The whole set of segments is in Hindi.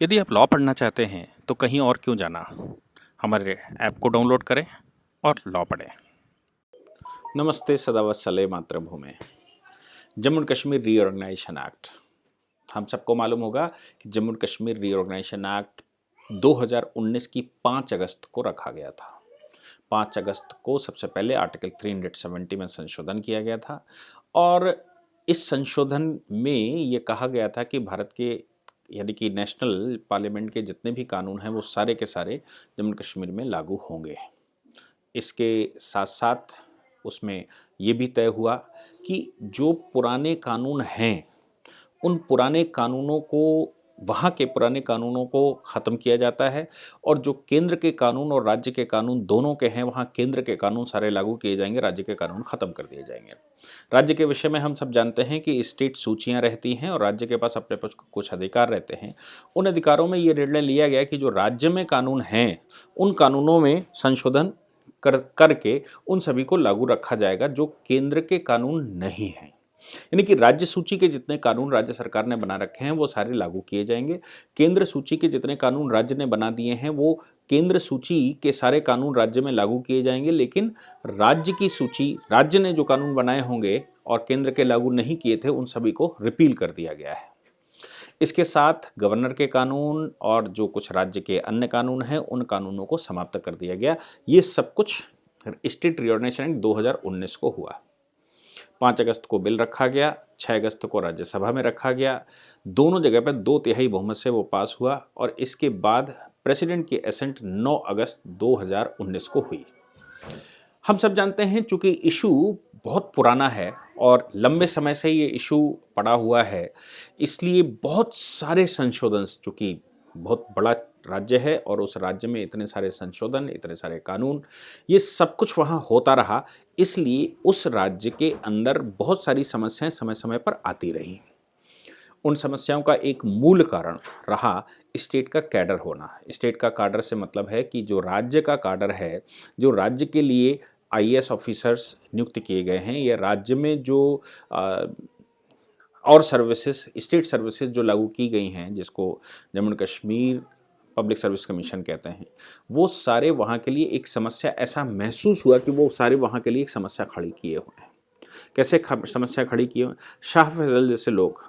यदि आप लॉ पढ़ना चाहते हैं तो कहीं और क्यों जाना। हमारे ऐप को डाउनलोड करें और लॉ पढ़ें। नमस्ते सदावत्सले मातृभूमि। Jammu and Kashmir reorganisation act, हम सबको मालूम होगा कि Jammu and Kashmir reorganisation act 2019 की 5 अगस्त को रखा गया था। 5 अगस्त को सबसे पहले आर्टिकल 370 में संशोधन किया गया था और इस संशोधन में ये कहा गया था कि भारत के यानी कि नेशनल पार्लियामेंट के जितने भी कानून हैं वो सारे के सारे जम्मू एंड कश्मीर में लागू होंगे। इसके साथ साथ उसमें ये भी तय हुआ कि जो पुराने कानून हैं उन पुराने कानूनों को वहाँ के पुराने कानूनों को ख़त्म किया जाता है और जो केंद्र के कानून और राज्य के कानून दोनों के हैं वहाँ केंद्र के कानून सारे लागू किए जाएंगे, राज्य के कानून ख़त्म कर दिए जाएंगे। राज्य के विषय में हम सब जानते हैं कि स्टेट सूचियाँ रहती हैं और राज्य के पास अपने पास कुछ अधिकार रहते हैं। उन अधिकारों में ये निर्णय लिया गया कि जो राज्य में कानून हैं उन कानूनों में संशोधन करके उन सभी को लागू रखा जाएगा जो केंद्र के कानून नहीं हैं। यानी कि राज्य सूची के जितने कानून राज्य सरकार ने बना रखे हैं वो सारे लागू किए जाएंगे। केंद्र सूची के जितने कानून राज्य ने बना दिए हैं वो केंद्र सूची के सारे कानून राज्य में लागू किए जाएंगे, लेकिन राज्य की सूची राज्य ने जो कानून बनाए होंगे और केंद्र के लागू नहीं किए थे उन सभी को रिपील कर दिया गया है। इसके साथ गवर्नर के कानून और जो कुछ राज्य के अन्य कानून हैं उन कानूनों को समाप्त कर दिया गया। ये सब कुछ स्टेट रीऑर्गेनाइजेशन एक्ट 2019 को हुआ। 5 अगस्त को बिल रखा गया, 6 अगस्त को राज्यसभा में रखा गया। दोनों जगह पर 2/3 बहुमत से वो पास हुआ और इसके बाद प्रेसिडेंट की एसेंट 9 अगस्त 2019 को हुई। हम सब जानते हैं चूंकि इशू बहुत पुराना है और लंबे समय से ये इशू पड़ा हुआ है, इसलिए बहुत सारे संशोधन, चूंकि बहुत बड़ा राज्य है और उस राज्य में इतने सारे संशोधन, इतने सारे कानून, ये सब कुछ वहाँ होता रहा, इसलिए उस राज्य के अंदर बहुत सारी समस्याएं समय समय पर आती रही। उन समस्याओं का एक मूल कारण रहा स्टेट का कैडर होना। स्टेट का कैडर से मतलब है कि जो राज्य का कैडर है, जो राज्य के लिए आईएएस ऑफिसर्स नियुक्त किए गए हैं, या राज्य में जो और सर्विसेज, स्टेट सर्विसेज जो लागू की गई हैं जिसको Jammu and Kashmir public service commission कहते हैं, वो सारे वहाँ के लिए एक समस्या, ऐसा महसूस हुआ कि वो सारे वहाँ के लिए एक समस्या खड़ी किए हुए हैं। कैसे समस्या खड़ी किए हुए? शाह फैसल जैसे लोग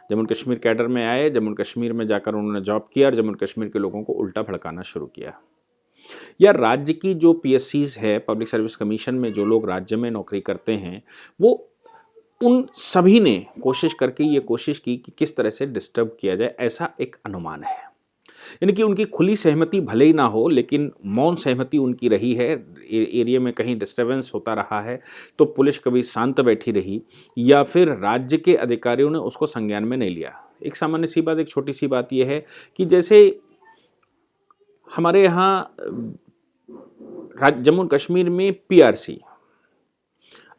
जम्मू एंड कश्मीर कैडर में आए, जम्मू एंड कश्मीर में जाकर उन्होंने जॉब किया और जम्मू एंड कश्मीर के लोगों को उल्टा भड़काना शुरू किया। या राज्य की जो पीएससीज है, पब्लिक सर्विस कमीशन में जो लोग राज्य में नौकरी करते हैं, वो उन सभी ने कोशिश करके ये कोशिश की कि किस तरह से डिस्टर्ब किया जाए, ऐसा एक अनुमान है। यानी कि उनकी खुली सहमति भले ही ना हो, लेकिन मौन सहमति उनकी रही है। एरिया में कहीं डिस्टर्बेंस होता रहा है तो पुलिस कभी शांत बैठी रही या फिर राज्य के अधिकारियों ने उसको संज्ञान में नहीं लिया। एक सामान्य सी बात, एक छोटी सी बात यह है कि जैसे हमारे यहाँ जम्मू कश्मीर में पीआरसी,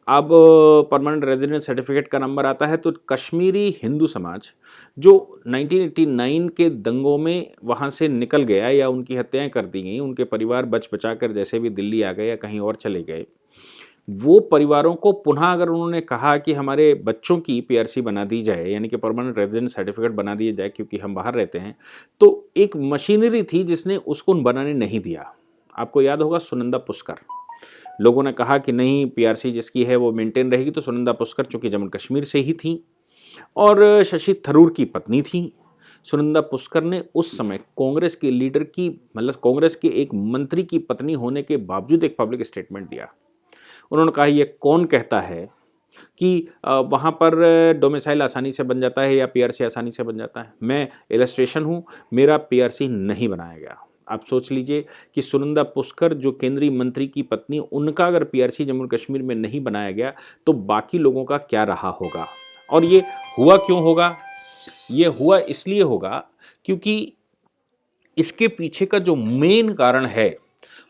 अब परमानेंट रेजिडेंट सर्टिफिकेट का नंबर आता है, तो कश्मीरी हिंदू समाज जो 1989 के दंगों में वहाँ से निकल गया या उनकी हत्याएं कर दी गई, उनके परिवार बच बचा कर जैसे भी दिल्ली आ गए या कहीं और चले गए, वो परिवारों को पुनः अगर उन्होंने कहा कि हमारे बच्चों की पीआरसी बना दी जाए, यानी कि परमानेंट रेजिडेंट सर्टिफिकेट बना दिया जाए क्योंकि हम बाहर रहते हैं, तो एक मशीनरी थी जिसने उसको बनाने नहीं दिया। आपको याद होगा सुनंदा पुष्कर, लोगों ने कहा कि नहीं, पीआरसी जिसकी है वो मेंटेन रहेगी। तो सुनंदा पुष्कर चूंकि जम्मू कश्मीर से ही थी और शशि थरूर की पत्नी थी, सुनंदा पुष्कर ने उस समय कांग्रेस के लीडर की, मतलब कांग्रेस के एक मंत्री की पत्नी होने के बावजूद एक पब्लिक स्टेटमेंट दिया। उन्होंने कहा ये कौन कहता है कि वहाँ पर डोमिसाइल आसानी से बन जाता है या पीआरसी आसानी से बन जाता है। मैं इलस्ट्रेशन हूँ, मेरा पीआरसी नहीं बनाया गया। आप सोच लीजिए कि सुनंदा पुष्कर जो केंद्रीय मंत्री की पत्नी, उनका अगर पीआरसी जम्मू कश्मीर में नहीं बनाया गया तो बाकी लोगों का क्या रहा होगा। और ये हुआ क्यों होगा? ये हुआ इसलिए होगा क्योंकि इसके पीछे का जो मेन कारण है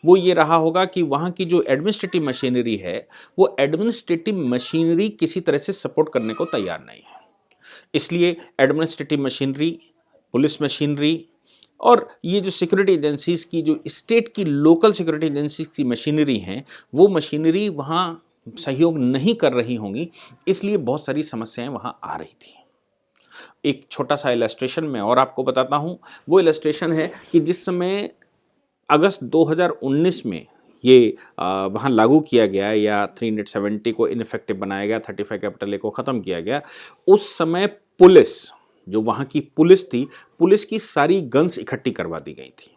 वो ये रहा होगा कि वहाँ की जो एडमिनिस्ट्रेटिव मशीनरी है, वो एडमिनिस्ट्रेटिव मशीनरी किसी तरह से सपोर्ट करने को तैयार नहीं है। इसलिए एडमिनिस्ट्रेटिव मशीनरी, पुलिस मशीनरी और ये जो सिक्योरिटी एजेंसीज की, जो स्टेट की लोकल सिक्योरिटी एजेंसीज की मशीनरी हैं, वो मशीनरी वहाँ सहयोग नहीं कर रही होंगी, इसलिए बहुत सारी समस्याएं वहाँ आ रही थी। एक छोटा सा इलस्ट्रेशन में और आपको बताता हूँ। वो इलस्ट्रेशन है कि जिस समय अगस्त 2019 में ये वहाँ लागू किया गया या 370 को इनफेक्टिव बनाया गया, 35 कैपिटल ए को ख़त्म किया गया, उस समय पुलिस, जो वहाँ की पुलिस थी, पुलिस की सारी गन्स इकट्ठी करवा दी गई थी।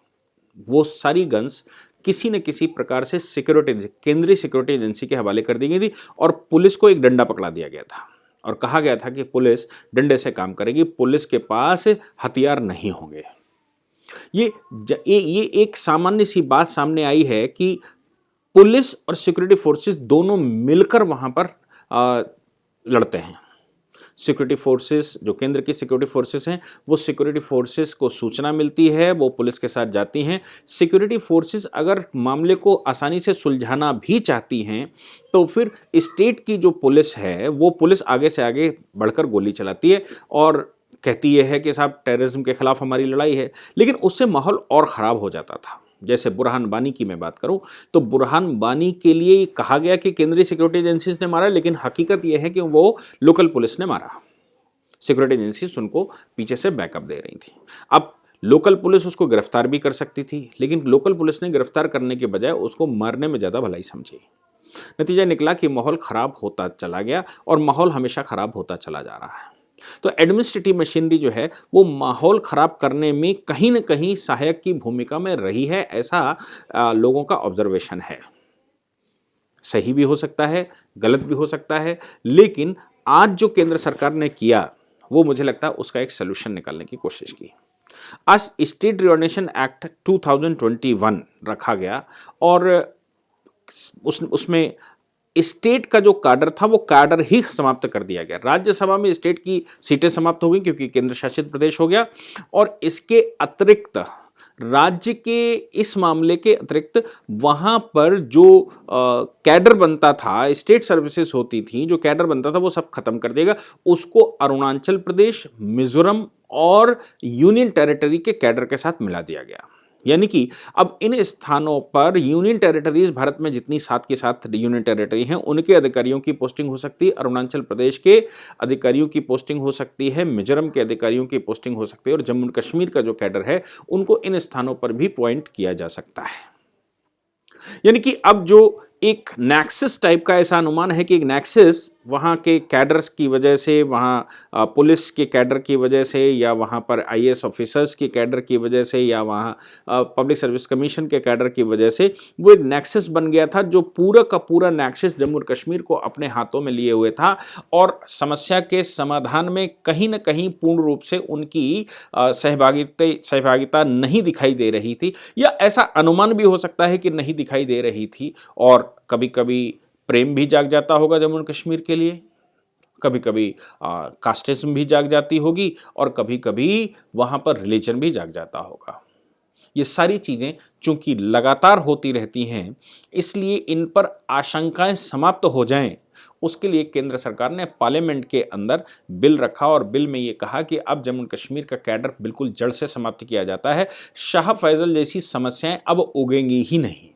वो सारी गन्स किसी न किसी प्रकार से सिक्योरिटी, केंद्रीय सिक्योरिटी एजेंसी के हवाले कर दी गई थी और पुलिस को एक डंडा पकड़ा दिया गया था और कहा गया था कि पुलिस डंडे से काम करेगी, पुलिस के पास हथियार नहीं होंगे। ये एक सामान्य सी बात सामने आई है कि पुलिस और सिक्योरिटी फोर्सेस दोनों मिलकर वहां पर लड़ते हैं। सिक्योरिटी फोर्सेस, जो केंद्र की सिक्योरिटी फोर्सेस हैं, वो सिक्योरिटी फोर्सेस को सूचना मिलती है, वो पुलिस के साथ जाती हैं। सिक्योरिटी फोर्सेस अगर मामले को आसानी से सुलझाना भी चाहती हैं तो फिर स्टेट की जो पुलिस है, वो पुलिस आगे से आगे बढ़कर गोली चलाती है और कहती है कि साहब टेररिज्म के खिलाफ हमारी लड़ाई है। लेकिन उससे माहौल और ख़राब हो जाता था। जैसे बुरहान वानी की मैं बात करूं तो बुरहान वानी के लिए कहा गया कि केंद्रीय सिक्योरिटी एजेंसीज ने मारा, लेकिन हकीकत यह है कि वो लोकल पुलिस ने मारा। सिक्योरिटी एजेंसीज उनको पीछे से बैकअप दे रही थी। अब लोकल पुलिस उसको गिरफ्तार भी कर सकती थी, लेकिन लोकल पुलिस ने गिरफ्तार करने के बजाय उसको मारने में ज़्यादा भलाई समझी। नतीजा निकला कि माहौल ख़राब होता चला गया और माहौल हमेशा ख़राब होता चला जा रहा है। तो एडमिनिस्ट्रेटिव मशीनरी जो है वो माहौल ख़राब करने में कहीं न कहीं सहायक की भूमिका में रही है, ऐसा लोगों का ऑब्जर्वेशन है। सही भी हो सकता है, गलत भी हो सकता है, लेकिन आज जो केंद्र सरकार ने किया वो मुझे लगता है उसका एक सलूशन निकालने की कोशिश की। आज स्टेट रिऑर्गेनाइजेशन एक्ट 2021 रखा गया और उसमें स्टेट का जो कैडर था वो कैडर ही समाप्त कर दिया गया। राज्यसभा में स्टेट की सीटें समाप्त हो गई क्योंकि केंद्र शासित प्रदेश हो गया, और इसके अतिरिक्त राज्य के इस मामले के अतिरिक्त वहाँ पर जो कैडर बनता था, स्टेट सर्विसेज होती थी, जो कैडर बनता था वो सब खत्म कर देगा। उसको अरुणाचल प्रदेश, मिजोरम और यूनियन टेरिटरी के कैडर के साथ मिला दिया गया। यानी कि अब इन स्थानों पर यूनियन टेरिटरीज, भारत में जितनी 7 की 7 यूनियन टेरिटरी हैं, उनके अधिकारियों की पोस्टिंग हो सकती है, अरुणाचल प्रदेश के अधिकारियों की पोस्टिंग हो सकती है, मिजोरम के अधिकारियों की पोस्टिंग हो सकती है, और जम्मू कश्मीर का जो कैडर है उनको इन स्थानों पर भी अपॉइंट किया जा सकता है। यानी कि अब जो एक नैक्सस टाइप का ऐसा अनुमान है कि एक नैक्सस वहाँ के कैडर्स की वजह से, वहाँ पुलिस के कैडर की वजह से, या वहाँ पर आईएएस ऑफिसर्स के कैडर की वजह से, या वहाँ पब्लिक सर्विस कमीशन के कैडर की वजह से वो एक नैक्सस बन गया था, जो पूरा का पूरा नैक्सस जम्मू और कश्मीर को अपने हाथों में लिए हुए था और समस्या के समाधान में कहीं न कहीं पूर्ण रूप से उनकी सहभागिता नहीं दिखाई दे रही थी, या ऐसा अनुमान भी हो सकता है कि नहीं दिखाई दे रही थी। और कभी कभी प्रेम भी जाग जाता होगा जम्मू और कश्मीर के लिए, कभी कभी कास्टिज्म भी जाग जाती होगी, और कभी कभी वहाँ पर रिलीजन भी जाग जाता होगा। ये सारी चीज़ें चूंकि लगातार होती रहती हैं, इसलिए इन पर आशंकाएं समाप्त हो जाएं, उसके लिए केंद्र सरकार ने पार्लियामेंट के अंदर बिल रखा और बिल में ये कहा कि अब जम्मू कश्मीर का कैडर बिल्कुल जड़ से समाप्त किया जाता है। शाह फैसल जैसी समस्याएं अब उगेंगी ही नहीं,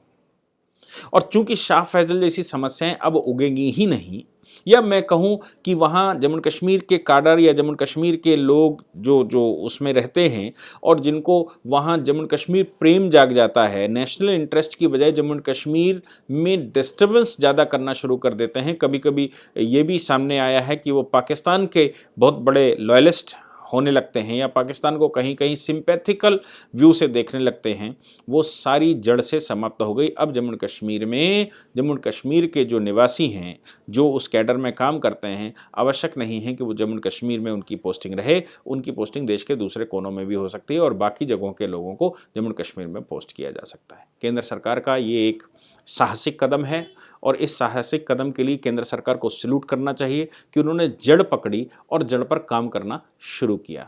और चूंकि शाह फैसल जैसी समस्याएं अब उगेंगी ही नहीं, या मैं कहूं कि वहां जम्मू कश्मीर के काडर या जम्मू कश्मीर के लोग जो उसमें रहते हैं और जिनको वहां जम्मू कश्मीर प्रेम जाग जाता है, नेशनल इंटरेस्ट की बजाय जम्मू कश्मीर में डिस्टर्बेंस ज़्यादा करना शुरू कर देते हैं। कभी कभी ये भी सामने आया है कि वो पाकिस्तान के बहुत बड़े लॉयलिस्ट होने लगते हैं या पाकिस्तान को कहीं कहीं सिंपैथिकल व्यू से देखने लगते हैं। वो सारी जड़ से समाप्त हो गई। अब जम्मू कश्मीर में जम्मू कश्मीर के जो निवासी हैं, जो उस कैडर में काम करते हैं, आवश्यक नहीं है कि वो जम्मू कश्मीर में उनकी पोस्टिंग रहे। उनकी पोस्टिंग देश के दूसरे कोनों में भी हो सकती है और बाकी जगहों के लोगों को जम्मू कश्मीर में पोस्ट किया जा सकता है। केंद्र सरकार का ये एक साहसिक कदम है और इस साहसिक कदम के लिए केंद्र सरकार को सैल्यूट करना चाहिए कि उन्होंने जड़ पकड़ी और जड़ पर काम करना शुरू किया।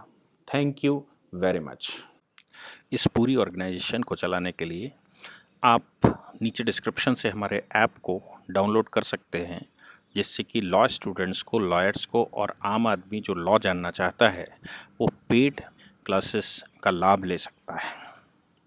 Thank you very much. इस पूरी ऑर्गेनाइजेशन को चलाने के लिए आप नीचे डिस्क्रिप्शन से हमारे ऐप को डाउनलोड कर सकते हैं, जिससे कि लॉ स्टूडेंट्स को, लॉयर्स को और आम आदमी जो लॉ जानना चाहता है वो पेड क्लासेस का लाभ ले सकता है।